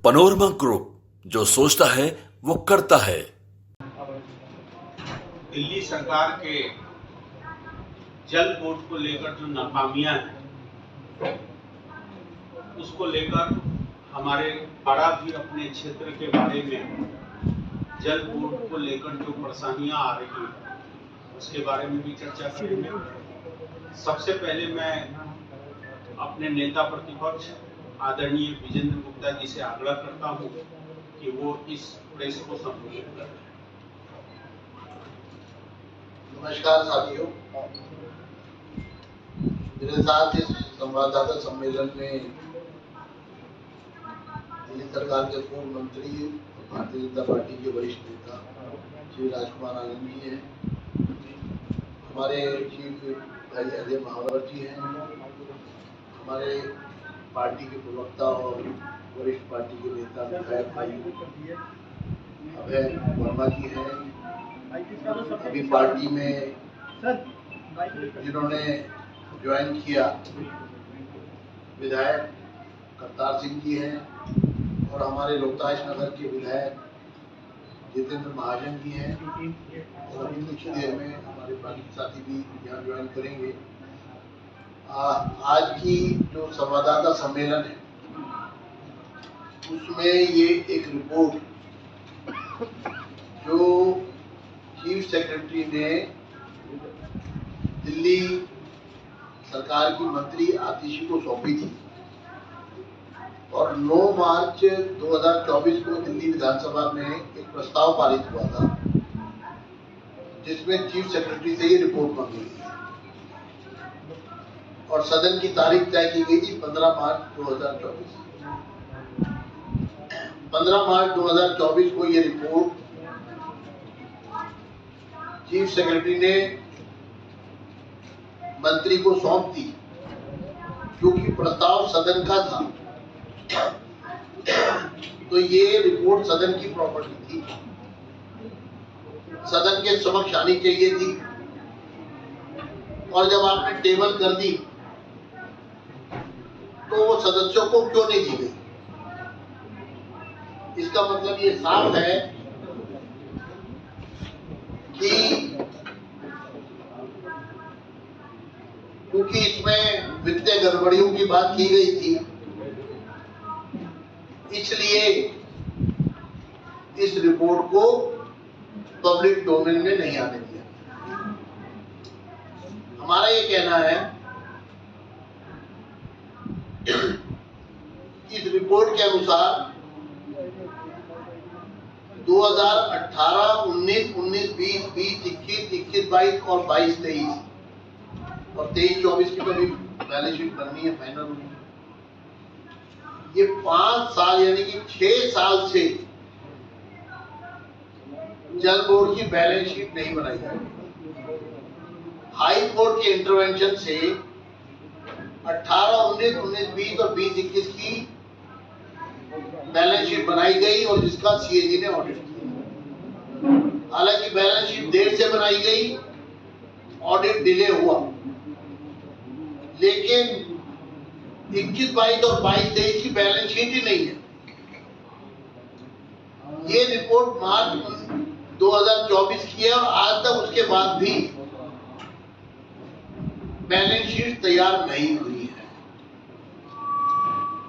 Panorama group, जो सोचता है वो करता है। दिल्ली सरकार के जल बोर्ड को लेकर जो नाकामियां हैं, उसको लेकर हमारे पाड़ा भी अपने क्षेत्र के बारे में जल बोर्ड को लेकर जो परेशानियां आ रही हैं, उसके बारे में भी चर्चा करेंगे। सबसे पहले मैं अपने नेता प्रतिपक्ष आदरणीय विजेंद्र गुप्ता जी से आग्रह करता हूं कि वो इस प्रेस को संबोधित करें। नमस्कार साथियों, मेरे साथ इस संवाददाता सम्मेलन में दिल्ली सरकार के पूर्व मंत्री भारतीय जनता पार्टी के वरिष्ठ नेता श्री राजकुमार आनंद जी हैं, हमारे चीफ भाई अजय महावर जी हैं, हमारे पार्टी के प्रवक्ता और वरिष्ठ पार्टी के नेता विधायक भाई अभय वर्मा जी हैं, अभी पार्टी में जिन्होंने ज्वाइन किया विधायक करतार सिंह जी हैं, और हमारे रोहतास नगर के विधायक जितेंद्र महाजन जी हैं, और अभी कुछ देर में हमारे बाकी साथी भी यहाँ ज्वाइन करेंगे। आज की जो संवाददाता सम्मेलन है उसमें ये एक रिपोर्ट जो चीफ सेक्रेटरी ने दिल्ली सरकार की मंत्री आतिशी को सौंपी थी, और 9 मार्च 2024 को दिल्ली विधानसभा में एक प्रस्ताव पारित हुआ था जिसमें चीफ सेक्रेटरी से ये रिपोर्ट मांगी गई और सदन की तारीख तय की गई थी 15 मार्च 2024। 15 मार्च 2024 को ये रिपोर्ट चीफ सेक्रेटरी ने मंत्री को सौंप दी, क्योंकि प्रस्ताव सदन का था, तो ये रिपोर्ट सदन की प्रॉपर्टी थी, सदन के समक्ष आनी चाहिए थी। और जब आपने टेबल कर दी तो वो सदस्यों को क्यों नहीं दी गई? इसका मतलब ये साफ है कि क्योंकि इसमें वित्तीय गड़बड़ियों की बात की गई थी, इसलिए इस रिपोर्ट को पब्लिक डोमेन में नहीं आने दिया। हमारा ये कहना है इस रिपोर्ट के अनुसार 2018, 19, 19, 20, 20, 21, 21, 22 और 22, 23 और 23, 24 की तो भी बैलेंस शीट बननी है, फाइनल होनी है। ये 5 साल यानी कि 6 साल से जल बोर्ड की बैलेंस शीट नहीं बनाई गई। हाई कोर्ट के इंटरवेंशन से 18, 19, 19, 20 और 20, 21 की बैलेंस शीट बनाई गई और जिसका सीएजी ने ऑडिट किया। हालांकि बैलेंस शीट देर से बनाई गई, ऑडिट डिले हुआ, लेकिन 21, 22 और 22, 23 की बैलेंस शीट ही नहीं है। ये रिपोर्ट मार्च 2024 की है और आज तक उसके बाद भी बैलेंस शीट तैयार नहीं हुई है।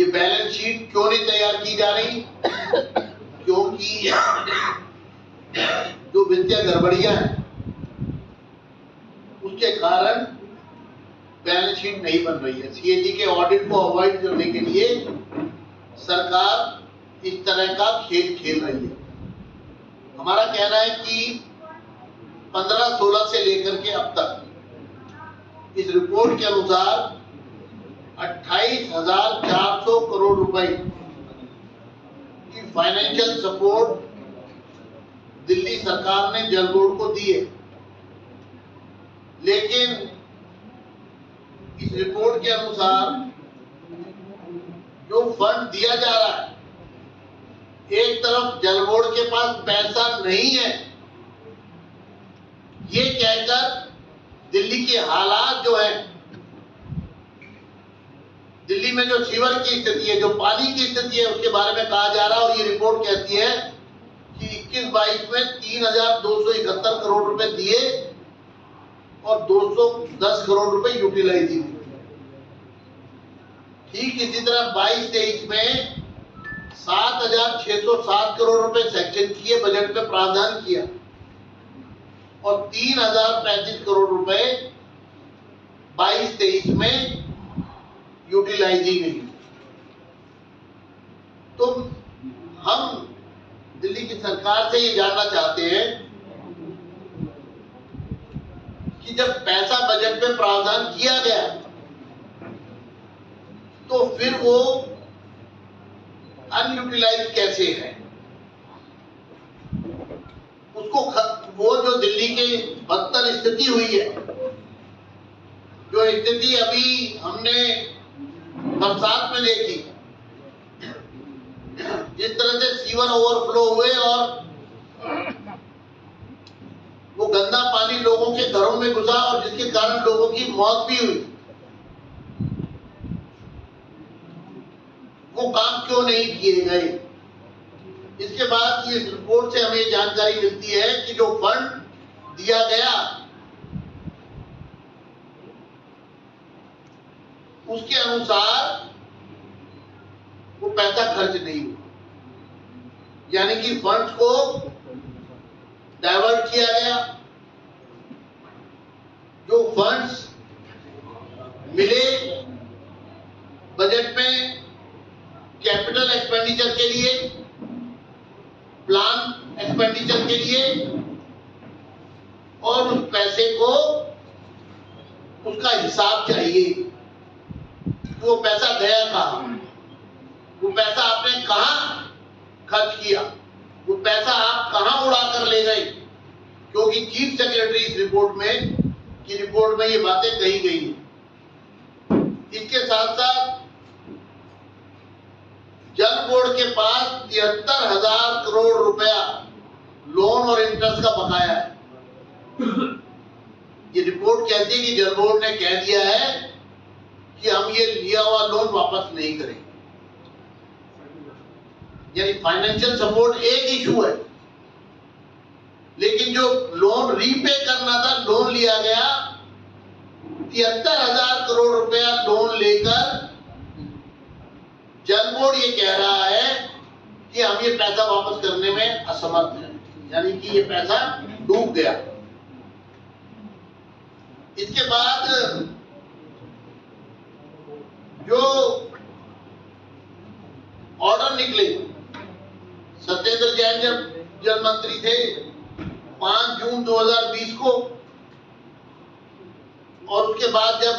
ये बैलेंस शीट क्यों नहीं तैयार की जा रही? क्योंकि जो वित्तीय गड़बड़ियां हैं उसके कारण बैलेंस शीट नहीं बन रही है। सीएजी के ऑडिट को अवॉइड करने के लिए सरकार इस तरह का खेल खेल रही है। हमारा कहना है कि 15-16 से लेकर के अब तक इस रिपोर्ट के अनुसार 28,400 करोड़ रुपए की फाइनेंशियल सपोर्ट दिल्ली सरकार ने जल बोर्ड को दी है, लेकिन इस रिपोर्ट के अनुसार जो फंड दिया जा रहा है, एक तरफ जल बोर्ड के पास पैसा नहीं है, ये कहकर दिल्ली के हालात जो है दिल्ली में जो सीवर की स्थिति है, जो पानी की स्थिति है, उसके बारे में कहा जा रहा है। और ये रिपोर्ट कहती है कि 21-22 में 3,271 करोड़ रुपए दिए और 210 करोड़ रुपए यूटिलाइज हुए। ठीक इसी तरह 22-23 में 7,607 करोड़ रुपए सैंक्शन किए, बजट में प्रावधान किया और 3,035 करोड़ रुपए 22-23 में यूटिलाइज ही नहीं। तो हम दिल्ली की सरकार से ये जानना चाहते हैं कि जब पैसा बजट में प्रावधान किया गया तो फिर वो अनयूटिलाइज कैसे है? उसको वो जो दिल्ली के बदतर स्थिति हुई है, जो स्थिति अभी हमने बरसात में देखी, जिस तरह से सीवर ओवरफ्लो हुए और वो गंदा पानी लोगों के घरों में घुसा और जिसके कारण लोगों की मौत भी हुई, वो काम क्यों नहीं किए गए? इसके बाद इस रिपोर्ट से हमें जानकारी मिलती है कि जो फंड दिया गया उसके अनुसार वो पैसा खर्च नहीं हुआ, यानी कि फंड्स को डाइवर्ट किया गया। जो फंड्स मिले बजट में कैपिटल एक्सपेंडिचर के लिए, प्लान एक्सपेंडिचर के लिए, और उस पैसे को उसका हिसाब चाहिए कि वो पैसा गया कहां, वो पैसा आपने कहां खर्च किया, वो पैसा आप कहां उड़ा कर ले गए, क्योंकि चीफ सेक्रेटरी इस रिपोर्ट में ये बातें कही गई हैं। इसके साथ साथ जल बोर्ड के पास 73,000 करोड़ रुपया लोन और इंटरेस्ट का बकाया है। ये रिपोर्ट कहती है कि जल बोर्ड ने कह दिया है कि हम ये लिया हुआ लोन वापस नहीं करेंगे। यानी फाइनेंशियल सपोर्ट एक इशू है, लेकिन जो लोन रीपे करना था, लोन लिया गया 73,000 करोड़ रुपया लोन लेकर जल बोर्ड ये कह रहा है कि हम ये पैसा वापस करने में असमर्थ हैं, यानी कि ये पैसा डूब गया। इसके बाद जो ऑर्डर निकले, सत्येंद्र जैन जब जल मंत्री थे 5 जून 2020 को, और उसके बाद जब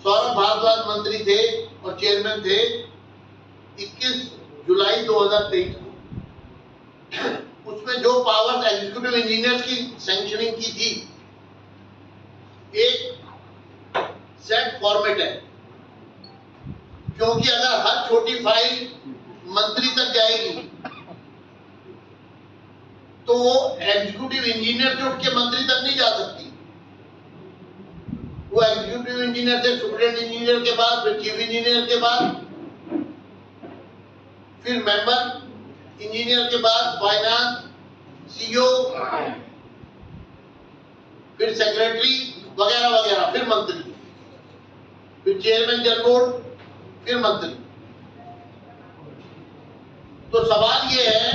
सौरभ भारद्वाज मंत्री थे और चेयरमैन थे 21 जुलाई 2023 को, उसमें जो पावर्स एग्जीक्यूटिव इंजीनियर्स की सैंक्शनिंग की थी, एक सेट फॉर्मेट है, क्योंकि अगर हर छोटी फाइल मंत्री तक जाएगी तो वो एग्जीक्यूटिव इंजीनियर से उठ के मंत्री तक नहीं जा सकती। वो एग्जीक्यूटिव इंजीनियर से सुपरिटेंडेंट इंजीनियर के बाद, फिर चीफ इंजीनियर के बाद, फिर मेंबर इंजीनियर के बाद फाइनेंस, सीईओ, फिर सेक्रेटरी वगैरह वगैरह, फिर मंत्री, फिर चेयरमैन जल बोर्ड, फिर मंत्री। तो सवाल ये है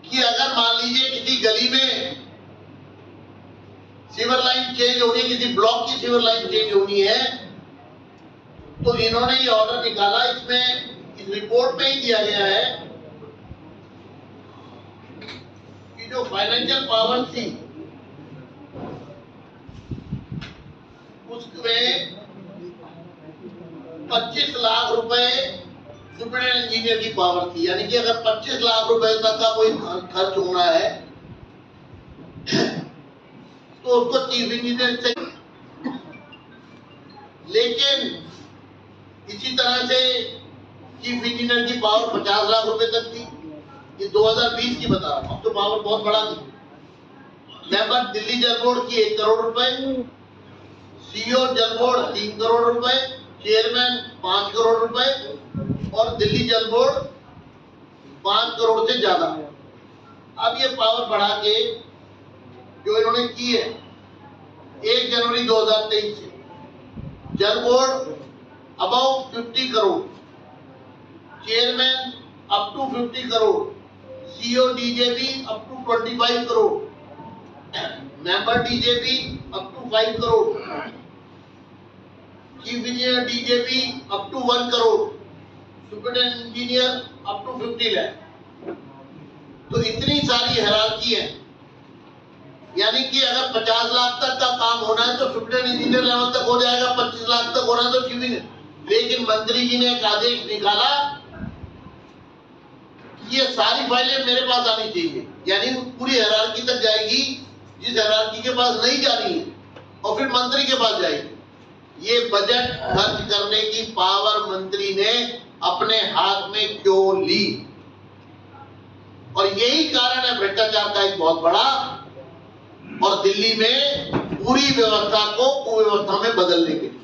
कि अगर मान लीजिए किसी गली में सीवर लाइन चेंज होनी है, किसी ब्लॉक की सीवर लाइन चेंज होनी है, तो इन्होंने ये ऑर्डर निकाला, इसमें इस रिपोर्ट में ही दिया गया है कि जो फाइनेंशियल पावर थी उसमें 25 लाख रुपए सुपरिटेंडेंट इंजीनियर की पावर थी, यानी कि अगर 25 लाख रुपए तक का कोई खर्च होना है तो उसको चीफ इंजीनियर से, लेकिन इसी तरह से चीफ इंजीनियर की पावर 50 लाख रुपए तक थी। ये 2020 की बता रहा हूं, अब तो पावर बहुत बड़ा थी। मेंबर दिल्ली जल बोर्ड की 1 करोड़ रुपए, सीईओ जल बोर्ड 3 करोड़ रुपए, चेयरमैन 5 करोड़ रुपए और दिल्ली जल बोर्ड 5 करोड़ से ज्यादा। अब ये पावर बढ़ा के जो इन्होंने की है 1 जनवरी 2023 से Jal board above 50 crore, chairman up to 50 crore, CEO DJB up to 25 crore, member DJB up to 5 crore, chief engineer DJB up to 1 crore, superintendent engineer up to 50 lakh. तो इतनी सारी हायरार्की है, यानी कि अगर 50 लाख तक का काम होना है तो सुपरिटेंडेंट इंजीनियर लेवल तक हो जाएगा, 25 लाख तक होना है तो चीफ इंजीनियर। लेकिन मंत्री जी ने एक आदेश निकाला, ये सारी फाइलें मेरे पास आनी चाहिए, यानी पूरी हायरार्की तक जाएगी जिस हायरार्की के पास नहीं जानी है, और फिर मंत्री के पास जाएगी। ये बजट खर्च करने की पावर मंत्री ने अपने हाथ में क्यों ली? और यही कारण है भ्रष्टाचार का एक बहुत बड़ा, और दिल्ली में पूरी व्यवस्था को कुव्यवस्था में बदलने के लिए।